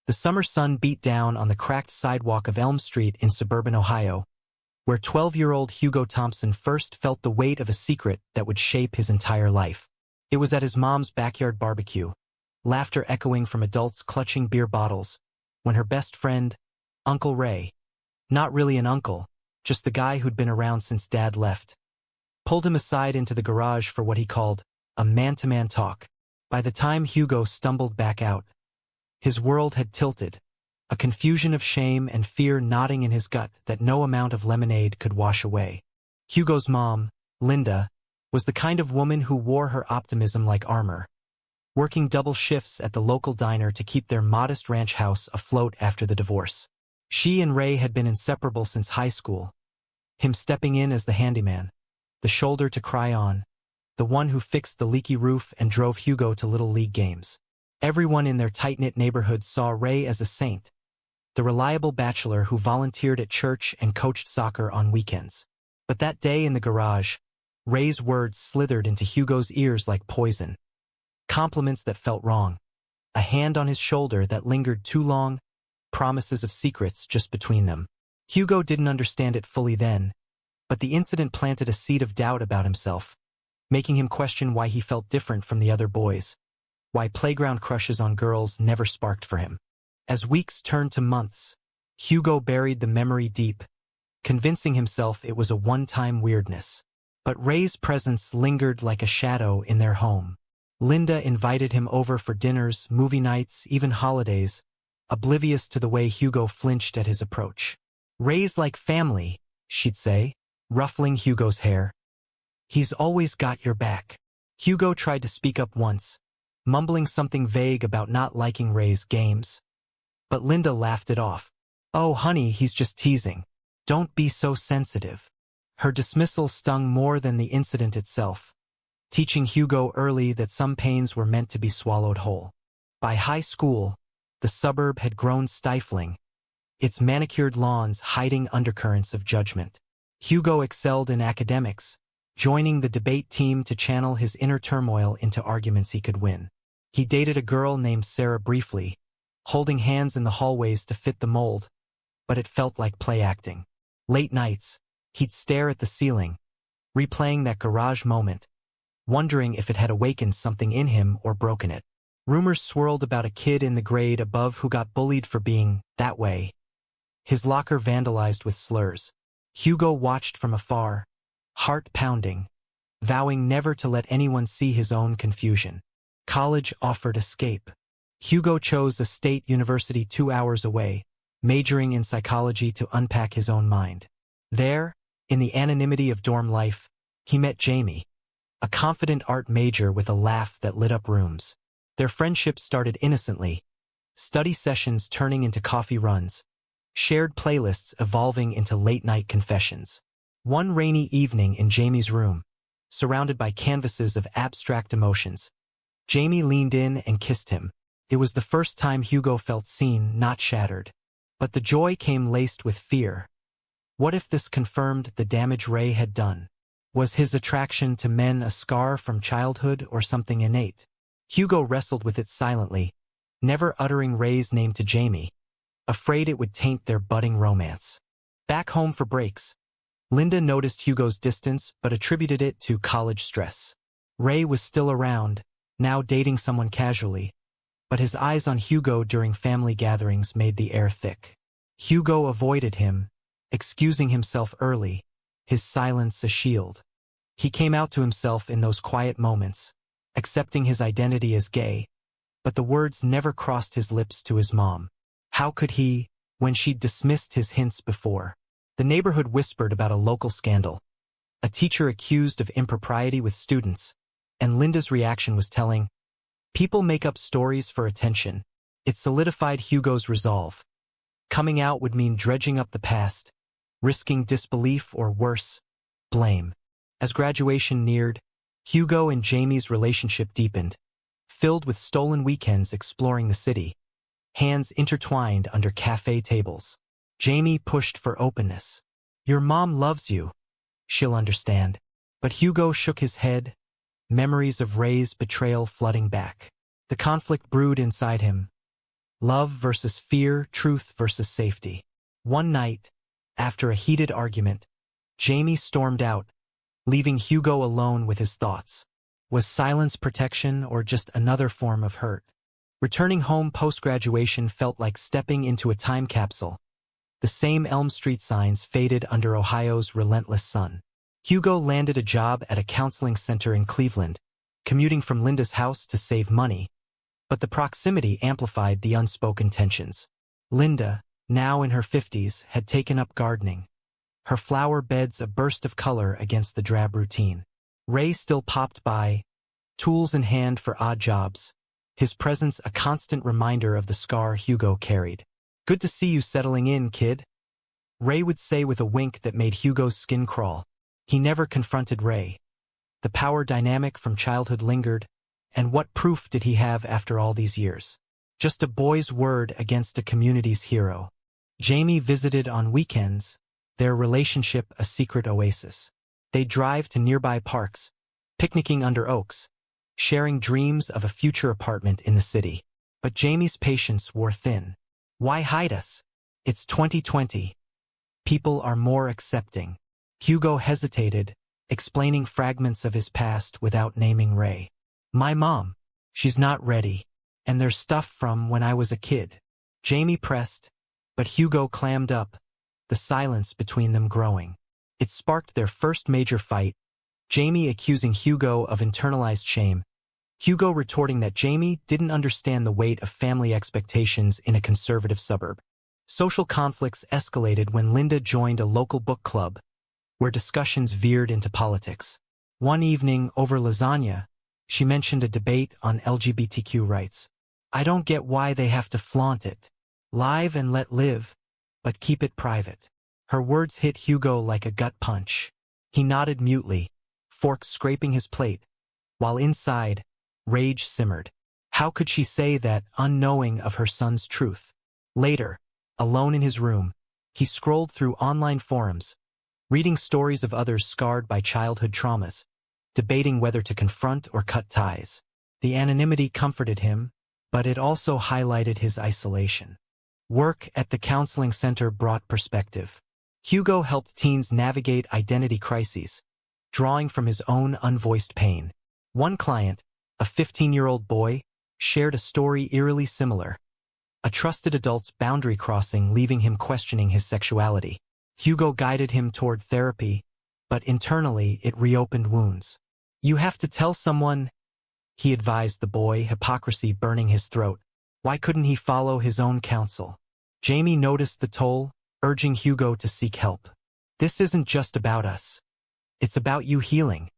The summer sun beat down on the cracked sidewalk of Elm Street in suburban Ohio, where 12-year-old Hugo Thompson first felt the weight of a secret that would shape his entire life. It was at his mom's backyard barbecue, laughter echoing from adults clutching beer bottles, when her best friend, Uncle Ray, not really an uncle, just the guy who'd been around since Dad left, pulled him aside into the garage for what he called a man-to-man talk. By the time Hugo stumbled back out, his world had tilted, a confusion of shame and fear knotting in his gut that no amount of lemonade could wash away. Hugo's mom, Linda, was the kind of woman who wore her optimism like armor, working double shifts at the local diner to keep their modest ranch house afloat after the divorce. She and Ray had been inseparable since high school, him stepping in as the handyman, the shoulder to cry on, the one who fixed the leaky roof and drove Hugo to Little League games. Everyone in their tight-knit neighborhood saw Ray as a saint, the reliable bachelor who volunteered at church and coached soccer on weekends. But that day in the garage, Ray's words slithered into Hugo's ears like poison. Compliments that felt wrong, a hand on his shoulder that lingered too long, promises of secrets just between them. Hugo didn't understand it fully then, but the incident planted a seed of doubt about himself, making him question why he felt different from the other boys, why playground crushes on girls never sparked for him. As weeks turned to months, Hugo buried the memory deep, convincing himself it was a one-time weirdness. But Ray's presence lingered like a shadow in their home. Linda invited him over for dinners, movie nights, even holidays, oblivious to the way Hugo flinched at his approach. "Ray's like family," she'd say, ruffling Hugo's hair. "He's always got your back." Hugo tried to speak up once, mumbling something vague about not liking Ray's games. But Linda laughed it off. "Oh, honey, he's just teasing. Don't be so sensitive." Her dismissal stung more than the incident itself, teaching Hugo early that some pains were meant to be swallowed whole. By high school, the suburb had grown stifling, its manicured lawns hiding undercurrents of judgment. Hugo excelled in academics, joining the debate team to channel his inner turmoil into arguments he could win. He dated a girl named Sarah briefly, holding hands in the hallways to fit the mold, but it felt like play acting. Late nights, he'd stare at the ceiling, replaying that garage moment, wondering if it had awakened something in him or broken it. Rumors swirled about a kid in the grade above who got bullied for being that way, his locker vandalized with slurs. Hugo watched from afar, heart pounding, vowing never to let anyone see his own confusion. College offered escape. Hugo chose a state university 2 hours away, majoring in psychology to unpack his own mind. There, in the anonymity of dorm life, he met Jamie, a confident art major with a laugh that lit up rooms. Their friendship started innocently, study sessions turning into coffee runs, shared playlists evolving into late-night confessions. One rainy evening in Jamie's room, surrounded by canvases of abstract emotions, Jamie leaned in and kissed him. It was the first time Hugo felt seen, not shattered. But the joy came laced with fear. What if this confirmed the damage Ray had done? Was his attraction to men a scar from childhood or something innate? Hugo wrestled with it silently, never uttering Ray's name to Jamie, afraid it would taint their budding romance. Back home for breaks, Linda noticed Hugo's distance but attributed it to college stress. Ray was still around, now dating someone casually, but his eyes on Hugo during family gatherings made the air thick. Hugo avoided him, excusing himself early, his silence a shield. He came out to himself in those quiet moments, accepting his identity as gay, but the words never crossed his lips to his mom. How could he, when she'd dismissed his hints before? The neighborhood whispered about a local scandal, a teacher accused of impropriety with students, and Linda's reaction was telling. People make up stories for attention. It solidified Hugo's resolve. Coming out would mean dredging up the past, risking disbelief or worse, blame. As graduation neared, Hugo and Jamie's relationship deepened, filled with stolen weekends exploring the city, hands intertwined under cafe tables. Jamie pushed for openness. "Your mom loves you. She'll understand." But Hugo shook his head, memories of Ray's betrayal flooding back. The conflict brewed inside him, Love versus fear, truth versus safety. One night, after a heated argument, Jamie stormed out, leaving Hugo alone with his thoughts. Was silence protection or just another form of hurt? Returning home post-graduation felt like stepping into a time capsule. The same Elm Street signs faded under Ohio's relentless sun. Hugo landed a job at a counseling center in Cleveland, commuting from Linda's house to save money. But the proximity amplified the unspoken tensions. Linda, now in her 50s, had taken up gardening, her flower beds a burst of color against the drab routine. Ray still popped by, tools in hand for odd jobs, his presence a constant reminder of the scar Hugo carried. "Good to see you settling in, kid," Ray would say with a wink that made Hugo's skin crawl. He never confronted Ray. The power dynamic from childhood lingered, and what proof did he have after all these years? Just a boy's word against a community's hero. Jamie visited on weekends, their relationship a secret oasis. They'd drive to nearby parks, picnicking under oaks, sharing dreams of a future apartment in the city. But Jamie's patience wore thin. Why hide us? It's 2020. People are more accepting. Hugo hesitated, explaining fragments of his past without naming Ray. My mom. She's not ready. And there's stuff from when I was a kid. Jamie pressed, but Hugo clammed up, the silence between them growing. It sparked their first major fight, Jamie accusing Hugo of internalized shame, Hugo retorting that Jamie didn't understand the weight of family expectations in a conservative suburb. Social conflicts escalated when Linda joined a local book club, where discussions veered into politics. One evening, over lasagna, she mentioned a debate on LGBTQ rights. I don't get why they have to flaunt it. Live and let live, but keep it private. Her words hit Hugo like a gut punch. He nodded mutely, fork scraping his plate, while inside, rage simmered. How could she say that, unknowing of her son's truth? Later, alone in his room, he scrolled through online forums, reading stories of others scarred by childhood traumas, debating whether to confront or cut ties. The anonymity comforted him, but it also highlighted his isolation. Work at the counseling center brought perspective. Hugo helped teens navigate identity crises, drawing from his own unvoiced pain. One client, a 15-year-old boy, shared a story eerily similar. A trusted adult's boundary crossing, leaving him questioning his sexuality. Hugo guided him toward therapy, but internally it reopened wounds. You have to tell someone, he advised the boy, hypocrisy burning his throat. Why couldn't he follow his own counsel? Jamie noticed the toll, urging Hugo to seek help. This isn't just about us. It's about you healing.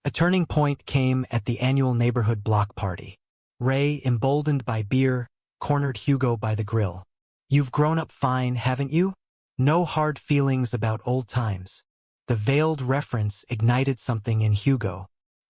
A turning point came at the annual neighborhood block party. Ray, emboldened by beer, cornered Hugo by the grill. You've grown up fine, haven't you? No hard feelings about old times. The veiled reference ignited something in Hugo.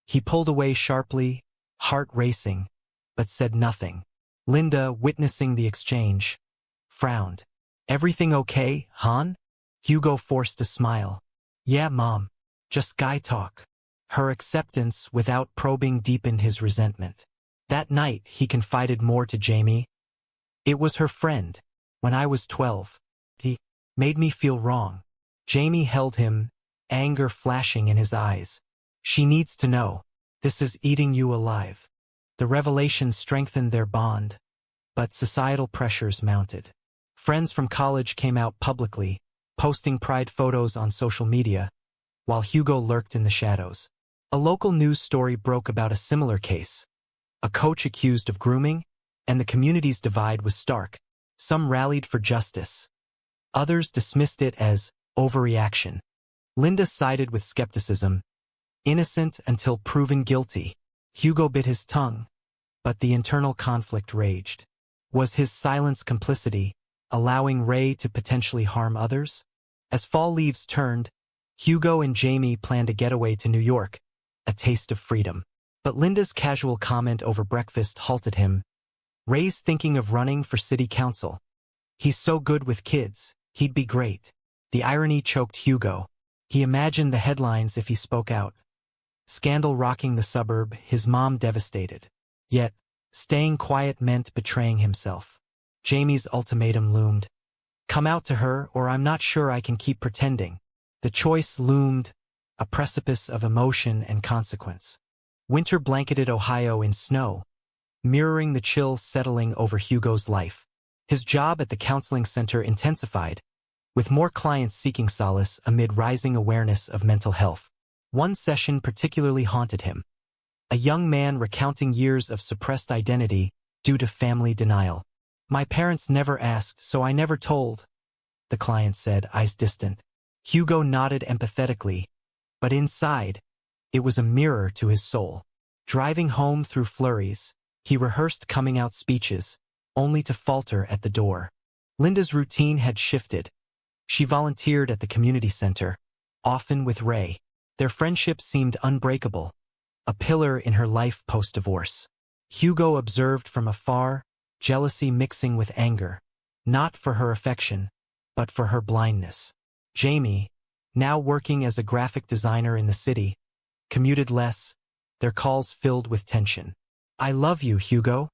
He pulled away sharply, heart racing, but said nothing. Linda, witnessing the exchange, frowned. Everything okay, hon? Hugo forced a smile. Yeah, Mom. Just guy talk. Her acceptance without probing deepened his resentment. That night, he confided more to Jamie. It was her friend. When I was 12. He made me feel wrong. Jamie held him, anger flashing in his eyes. She needs to know. This is eating you alive. The revelation strengthened their bond, but societal pressures mounted. Friends from college came out publicly, posting pride photos on social media, while Hugo lurked in the shadows. A local news story broke about a similar case. A coach accused of grooming, and the community's divide was stark. Some rallied for justice. Others dismissed it as overreaction. Linda sided with skepticism, innocent until proven guilty. Hugo bit his tongue, but the internal conflict raged. Was his silence complicity, allowing Ray to potentially harm others? As fall leaves turned, Hugo and Jamie planned a getaway to New York, a taste of freedom. But Linda's casual comment over breakfast halted him. Ray's thinking of running for city council. He's so good with kids, he'd be great. The irony choked Hugo. He imagined the headlines if he spoke out. Scandal rocking the suburb, his mom devastated. Yet, staying quiet meant betraying himself. Jamie's ultimatum loomed. Come out to her, or I'm not sure I can keep pretending. The choice loomed, a precipice of emotion and consequence. Winter blanketed Ohio in snow, mirroring the chill settling over Hugo's life. His job at the counseling center intensified, with more clients seeking solace amid rising awareness of mental health. One session particularly haunted him. A young man recounting years of suppressed identity due to family denial. My parents never asked, so I never told, the client said, eyes distant. Hugo nodded empathetically, but inside, it was a mirror to his soul. Driving home through flurries, he rehearsed coming-out speeches, only to falter at the door. Linda's routine had shifted. She volunteered at the community center, often with Ray. Their friendship seemed unbreakable, a pillar in her life post-divorce. Hugo observed from afar, jealousy mixing with anger, not for her affection, but for her blindness. Jamie, now working as a graphic designer in the city, commuted less, their calls filled with tension. I love you, Hugo,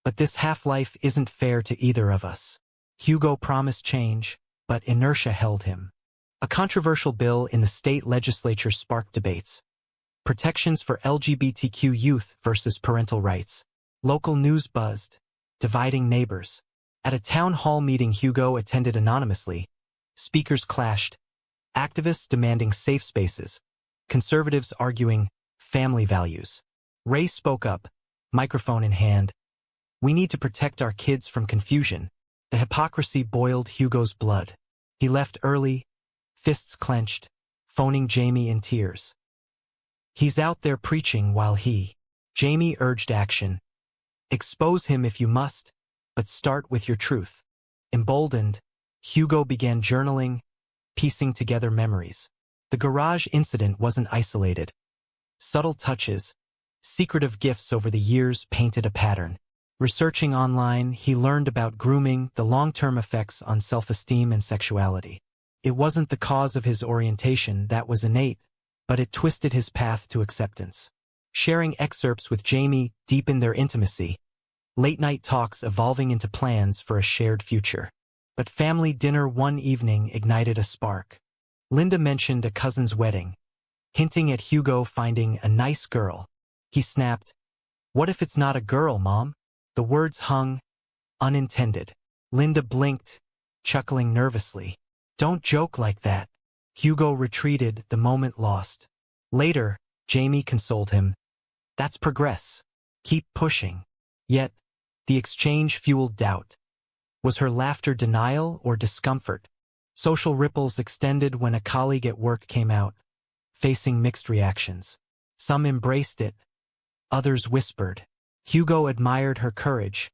but this half-life isn't fair to either of us. Hugo promised change, but inertia held him. A controversial bill in the state legislature sparked debates. Protections for LGBTQ youth versus parental rights. Local news buzzed, dividing neighbors. At a town hall meeting Hugo attended anonymously, speakers clashed, activists demanding safe spaces, conservatives arguing family values. Ray spoke up, microphone in hand. We need to protect our kids from confusion. The hypocrisy boiled Hugo's blood. He left early, fists clenched, phoning Jamie in tears. He's out there preaching while Jamie urged action. Expose him if you must, but start with your truth. Emboldened, Hugo began journaling, piecing together memories. The garage incident wasn't isolated. Subtle touches, secretive gifts over the years painted a pattern. Researching online, he learned about grooming, the long-term effects on self-esteem and sexuality. It wasn't the cause of his orientation that was innate, but it twisted his path to acceptance. Sharing excerpts with Jamie deepened their intimacy, late-night talks evolving into plans for a shared future. But family dinner one evening ignited a spark. Linda mentioned a cousin's wedding, hinting at Hugo finding a nice girl. He snapped, "What if it's not a girl, Mom?" The words hung, unintended. Linda blinked, chuckling nervously. "Don't joke like that." Hugo retreated, the moment lost. Later, Jamie consoled him. "That's progress. Keep pushing." Yet, the exchange fueled doubt. Was her laughter denial or discomfort? Social ripples extended when a colleague at work came out, facing mixed reactions. Some embraced it, others whispered. Hugo admired her courage,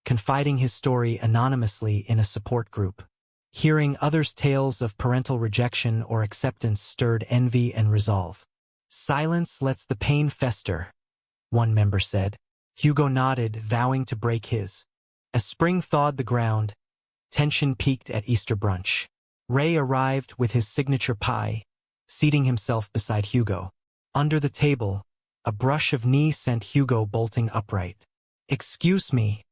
confiding his story anonymously in a support group. Hearing others' tales of parental rejection or acceptance stirred envy and resolve. "Silence lets the pain fester," one member said. Hugo nodded, vowing to break his. As spring thawed the ground, tension peaked at Easter brunch. Ray arrived with his signature pie, seating himself beside Hugo. Under the table, a brush of knee sent Hugo bolting upright. "Excuse me,"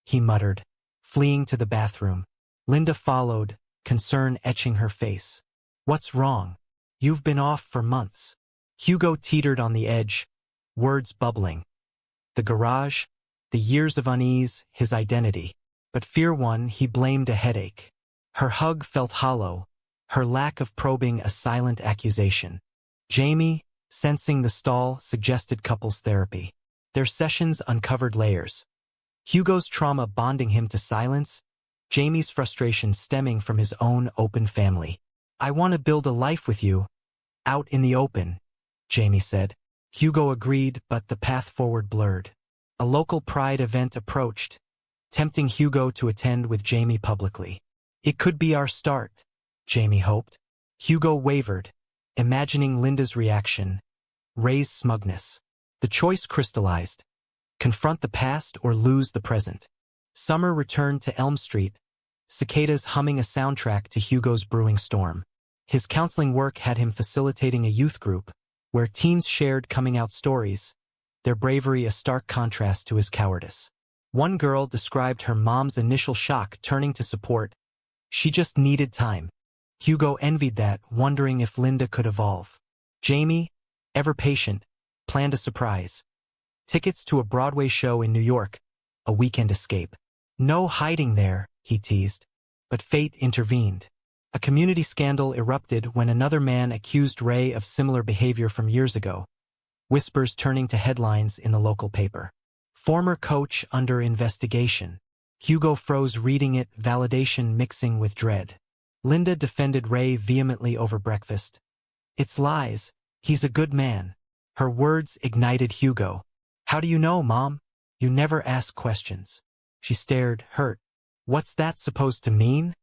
he muttered, fleeing to the bathroom. Linda followed, concern etching her face. "What's wrong? You've been off for months." Hugo teetered on the edge, words bubbling. The garage, the years of unease, his identity. But fear won, he blamed a headache. Her hug felt hollow, her lack of probing a silent accusation. Jamie, sensing the stall, suggested couples therapy. Their sessions uncovered layers. Hugo's trauma bonding him to silence, Jamie's frustration stemming from his own open family. "I want to build a life with you, out in the open," Jamie said. Hugo agreed, but the path forward blurred. A local pride event approached, tempting Hugo to attend with Jamie publicly. "It could be our start," Jamie hoped. Hugo wavered, imagining Linda's reaction, Ray's smugness. The choice crystallized. Confront the past or lose the present. Summer returned to Elm Street, cicadas humming a soundtrack to Hugo's brewing storm. His counseling work had him facilitating a youth group, where teens shared coming-out stories, their bravery a stark contrast to his cowardice. One girl described her mom's initial shock turning to support. She just needed time. Hugo envied that, wondering if Linda could evolve. Jamie, ever patient, planned a surprise. Tickets to a Broadway show in New York, a weekend escape. No hiding there, he teased. But fate intervened. A community scandal erupted when another man accused Ray of similar behavior from years ago. Whispers turning to headlines in the local paper. Former coach under investigation. Hugo froze reading it, validation mixing with dread. Linda defended Ray vehemently over breakfast. It's lies. He's a good man. Her words ignited Hugo. How do you know, Mom? You never ask questions. She stared, hurt. What's that supposed to mean?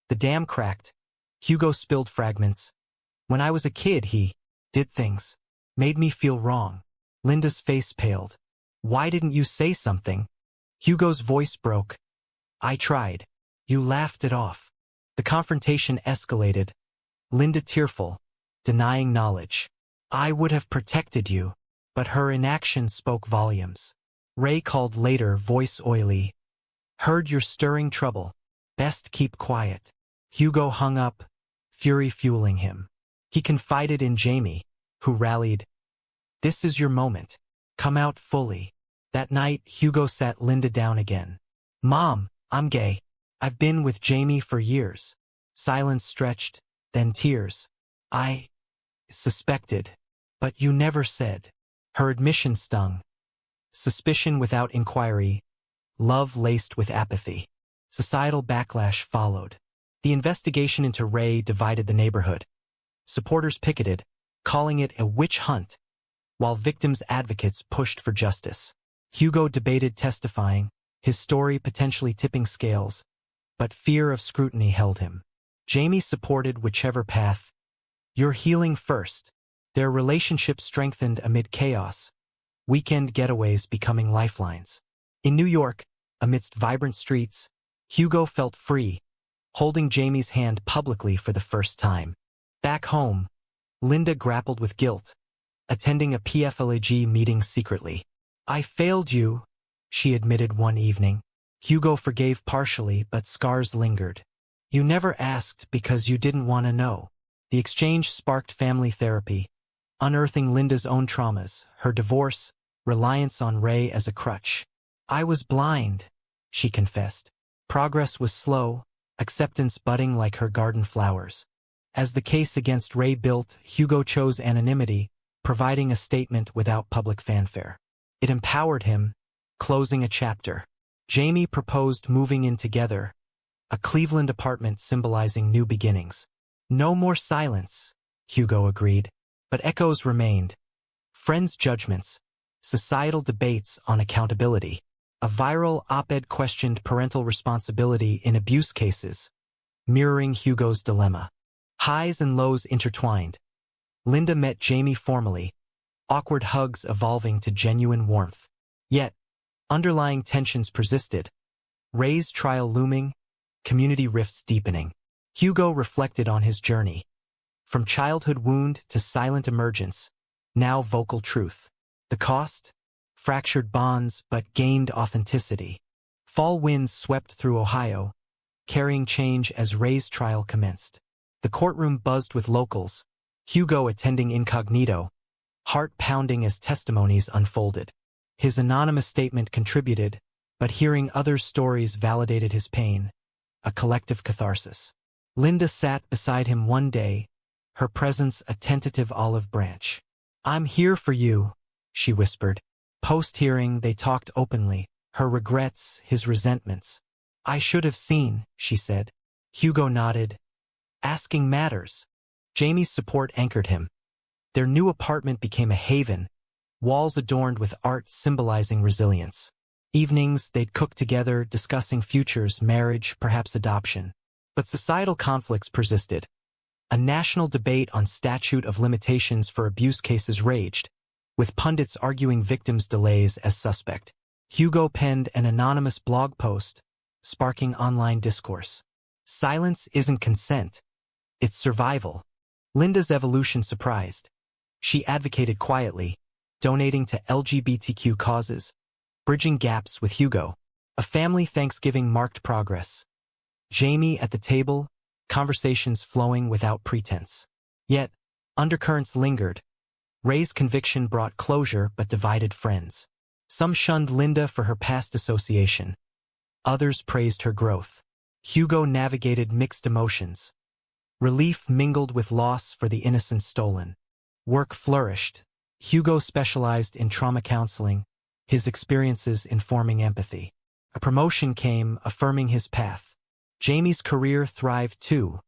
The dam cracked. Hugo spilled fragments. When I was a kid, he did things. Made me feel wrong. Linda's face paled. Why didn't you say something? Hugo's voice broke. I tried. You laughed it off. The confrontation escalated. Linda tearful, denying knowledge. I would have protected you. But her inaction spoke volumes. Ray called later, voice oily. Heard you're stirring trouble. Best keep quiet. Hugo hung up, fury fueling him. He confided in Jamie, who rallied. This is your moment. Come out fully. That night, Hugo sat Linda down again. Mom, I'm gay. I've been with Jamie for years. Silence stretched, then tears. I suspected, but you never said. Her admission stung. Suspicion without inquiry. Love laced with apathy. Societal backlash followed. The investigation into Ray divided the neighborhood. Supporters picketed, calling it a witch hunt, while victims' advocates pushed for justice. Hugo debated testifying, his story potentially tipping scales, but fear of scrutiny held him. Jamie supported whichever path. You're healing first. Their relationship strengthened amid chaos, weekend getaways becoming lifelines. In New York, amidst vibrant streets, Hugo felt free, holding Jamie's hand publicly for the first time. Back home, Linda grappled with guilt, attending a PFLAG meeting secretly. I failed you, she admitted one evening. Hugo forgave partially, but scars lingered. You never asked because you didn't want to know. The exchange sparked family therapy, unearthing Linda's own traumas, her divorce, reliance on Ray as a crutch. I was blind, she confessed. Progress was slow, acceptance budding like her garden flowers. As the case against Ray built, Hugo chose anonymity, providing a statement without public fanfare. It empowered him, closing a chapter. Jamie proposed moving in together, a Cleveland apartment symbolizing new beginnings. No more silence, Hugo agreed, but echoes remained. Friends' judgments, societal debates on accountability. A viral op-ed questioned parental responsibility in abuse cases, mirroring Hugo's dilemma. Highs and lows intertwined. Linda met Jamie formally, awkward hugs evolving to genuine warmth. Yet, underlying tensions persisted. Ray's trial looming, community rifts deepening. Hugo reflected on his journey. From childhood wound to silent emergence, now vocal truth. The cost? Fractured bonds but gained authenticity. Fall winds swept through Ohio, carrying change as Ray's trial commenced. The courtroom buzzed with locals, Hugo attending incognito, heart pounding as testimonies unfolded. His anonymous statement contributed, but hearing others' stories validated his pain, a collective catharsis. Linda sat beside him one day, her presence a tentative olive branch. I'm here for you, she whispered. Post-hearing, they talked openly, her regrets, his resentments. I should have seen, she said. Hugo nodded. Asking matters. Jamie's support anchored him. Their new apartment became a haven, walls adorned with art symbolizing resilience. Evenings, they'd cook together, discussing futures, marriage, perhaps adoption. But societal conflicts persisted. A national debate on statute of limitations for abuse cases raged, with pundits arguing victims' delays as suspect. Hugo penned an anonymous blog post, sparking online discourse. Silence isn't consent. It's survival. Linda's evolution surprised. She advocated quietly, donating to LGBTQ causes, bridging gaps with Hugo. A family Thanksgiving marked progress. Jamie at the table, conversations flowing without pretense. Yet, undercurrents lingered. Ray's conviction brought closure but divided friends. Some shunned Linda for her past association. Others praised her growth. Hugo navigated mixed emotions. Relief mingled with loss for the innocence stolen. Work flourished. Hugo specialized in trauma counseling, his experiences informing empathy. A promotion came, affirming his path. Jamie's career thrived too,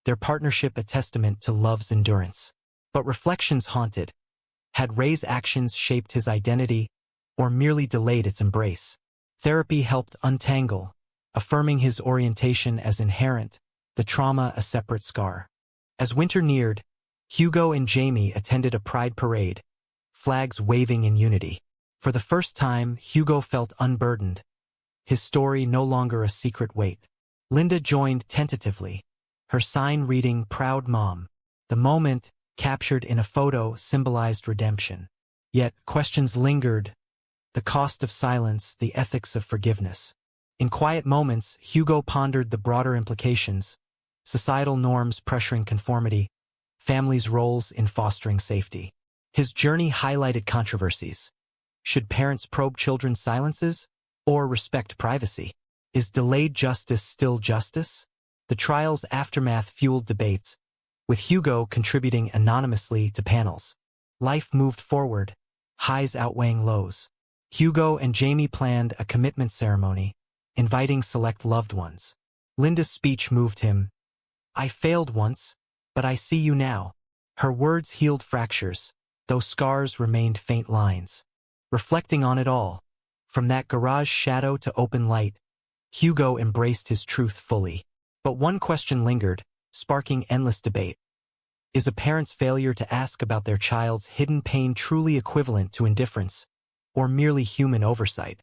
their partnership a testament to love's endurance. But reflections haunted. Had Ray's actions shaped his identity, or merely delayed its embrace? Therapy helped untangle, affirming his orientation as inherent, the trauma a separate scar. As winter neared, Hugo and Jamie attended a pride parade, flags waving in unity. For the first time, Hugo felt unburdened, his story no longer a secret weight. Linda joined tentatively, her sign reading "Proud Mom." The moment, captured in a photo, symbolized redemption. Yet questions lingered, the cost of silence, the ethics of forgiveness. In quiet moments, Hugo pondered the broader implications, societal norms pressuring conformity, families' roles in fostering safety. His journey highlighted controversies. Should parents probe children's silences, or respect privacy? Is delayed justice still justice? The trial's aftermath fueled debates, with Hugo contributing anonymously to panels. Life moved forward, highs outweighing lows. Hugo and Jamie planned a commitment ceremony, inviting select loved ones. Linda's speech moved him. "I failed once, but I see you now." Her words healed fractures, though scars remained faint lines. Reflecting on it all, from that garage shadow to open light, Hugo embraced his truth fully. But one question lingered, sparking endless debate. Is a parent's failure to ask about their child's hidden pain truly equivalent to indifference, or merely human oversight?